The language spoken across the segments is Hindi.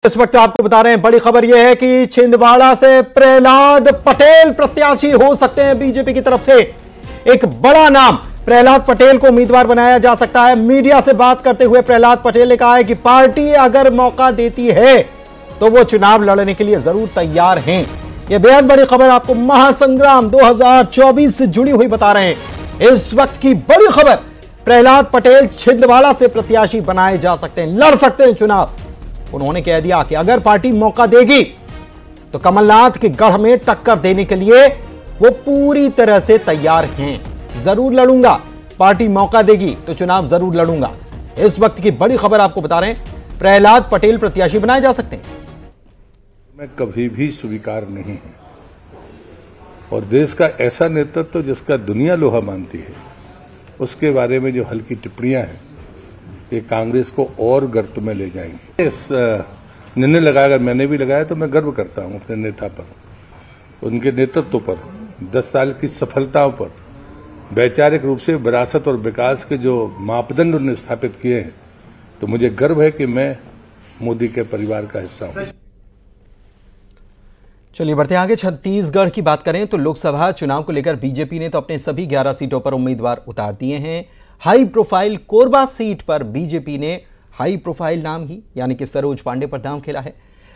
इस वक्त आपको बता रहे हैं बड़ी खबर यह है कि छिंदवाड़ा से प्रहलाद पटेल प्रत्याशी हो सकते हैं। बीजेपी की तरफ से एक बड़ा नाम प्रहलाद पटेल को उम्मीदवार बनाया जा सकता है। मीडिया से बात करते हुए प्रहलाद पटेल ने कहा है कि पार्टी अगर मौका देती है तो वो चुनाव लड़ने के लिए जरूर तैयार हैं। यह बेहद बड़ी खबर आपको महासंग्राम 2024 से जुड़ी हुई बता रहे हैं। इस वक्त की बड़ी खबर, प्रहलाद पटेल छिंदवाड़ा से प्रत्याशी बनाए जा सकते हैं, लड़ सकते हैं चुनाव। उन्होंने कह दिया कि अगर पार्टी मौका देगी तो कमलनाथ के गढ़ में टक्कर देने के लिए वो पूरी तरह से तैयार हैं। जरूर लड़ूंगा, पार्टी मौका देगी तो चुनाव जरूर लड़ूंगा। इस वक्त की बड़ी खबर आपको बता रहे हैं, प्रहलाद पटेल प्रत्याशी बनाए जा सकते हैं। मैं कभी भी स्वीकार नहीं है और देश का ऐसा नेतृत्व जिसका दुनिया लोहा मानती है, उसके बारे में जो हल्की टिप्पणियां हैं ये कांग्रेस को और गर्त में ले जाएंगे। इस निर्णय लगाया, अगर मैंने भी लगाया तो मैं गर्व करता हूं अपने नेता पर, उनके नेतृत्व पर, 10 साल की सफलताओं पर, वैचारिक रूप से विरासत और विकास के जो मापदंड उन्होंने स्थापित किए हैं, तो मुझे गर्व है कि मैं मोदी के परिवार का हिस्सा हूं। चलिए बढ़ते आगे। छत्तीसगढ़ की बात करें तो लोकसभा चुनाव को लेकर बीजेपी ने तो अपने सभी 11 सीटों पर उम्मीदवार उतार दिए हैं। हाई प्रोफाइल कोरबा सीट पर बीजेपी ने हाई प्रोफाइल नाम ही यानी कि सरोज पांडे पर दांव खेला है,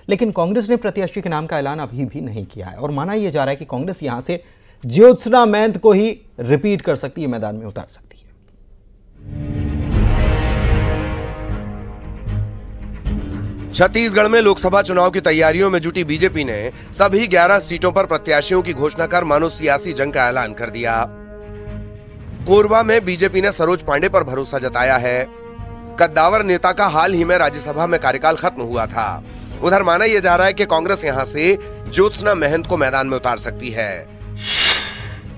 लेकिन कांग्रेस ने प्रत्याशी के नाम का ऐलान अभी भी नहीं किया है और माना यह जा रहा है कि कांग्रेस यहां से ज्योत्सना महंत को ही रिपीट कर सकती है, मैदान में उतार सकती है। छत्तीसगढ़ में लोकसभा चुनाव की तैयारियों में जुटी बीजेपी ने सभी 11 सीटों पर प्रत्याशियों की घोषणा कर मानो सियासी जंग का ऐलान कर दिया। कोरबा में बीजेपी ने सरोज पांडे पर भरोसा जताया है। कद्दावर नेता का हाल ही में राज्यसभा में कार्यकाल खत्म हुआ था। उधर माना यह जा रहा है कि कांग्रेस यहां से ज्योत्सना महंत को मैदान में उतार सकती है।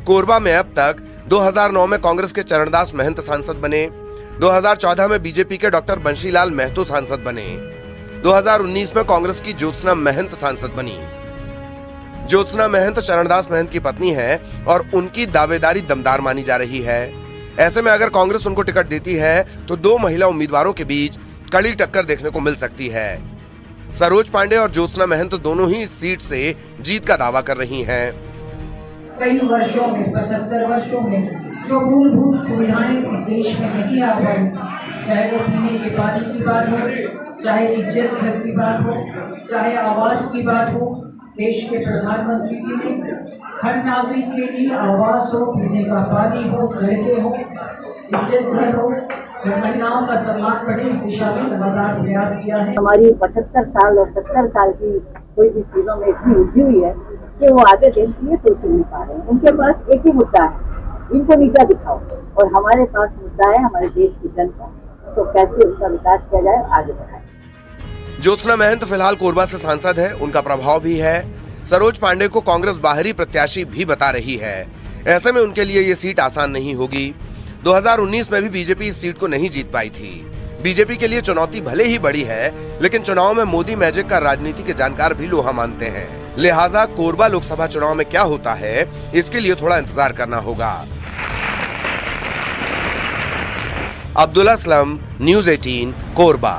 कोरबा में अब तक 2009 में कांग्रेस के चरणदास महंत सांसद बने, 2014 में बीजेपी के डॉक्टर बंशीलाल महतो सांसद बने, 2019 में कांग्रेस की ज्योत्सना महंत सांसद बनी। ज्योत्सना महंत चरणदास महंत की पत्नी है और उनकी दावेदारी दमदार मानी जा रही है। ऐसे में अगर कांग्रेस उनको टिकट देती है तो 2 महिला उम्मीदवारों के बीच कड़ी टक्कर देखने को मिल सकती है। सरोज पांडे और ज्योत्सना महंत दोनों ही इस सीट से जीत का दावा कर रही हैं। कई वर्षों में, 75 वर्षों में जो मूलभूत सुविधाएं इस देश में नहीं आ पाई, चाहे वो पीने के पानी की बात हो, चाहे इज्जत घर की बात हो, चाहे आवास की बात हो, देश के प्रधानमंत्री जी ने हर नागरिक के लिए आवास हो, पीने का पानी हो, सड़कें हो, इज्जत घर हो, महिलाओं का सम्मान बढ़े, इस दिशा में लगातार प्रयास किया है। हमारी 75 साल और 70 साल की कोई भी चीजों में इतनी उलझी हुई है कि वो आगे देश के लिए सोच नहीं पा रहे हैं। उनके पास एक ही मुद्दा है, इनको नीचा दिखाओ, और हमारे पास मुद्दा है हमारे देश की जनता, तो कैसे उसका विकास किया जाए, आगे बढ़ाए। ज्योत्सना महंत फिलहाल कोरबा से सांसद है, उनका प्रभाव भी है। सरोज पांडे को कांग्रेस बाहरी प्रत्याशी भी बता रही है। ऐसे में उनके लिए ये सीट आसान नहीं होगी। 2019 में भी बीजेपी इस सीट को नहीं जीत पाई थी। बीजेपी के लिए चुनौती भले ही बड़ी है, लेकिन चुनाव में मोदी मैजिक का राजनीति के जानकार भी लोहा मानते हैं। लिहाजा कोरबा लोकसभा चुनाव में क्या होता है, इसके लिए थोड़ा इंतजार करना होगा। अब्दुल असलम, न्यूज़ 18, कोरबा।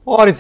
और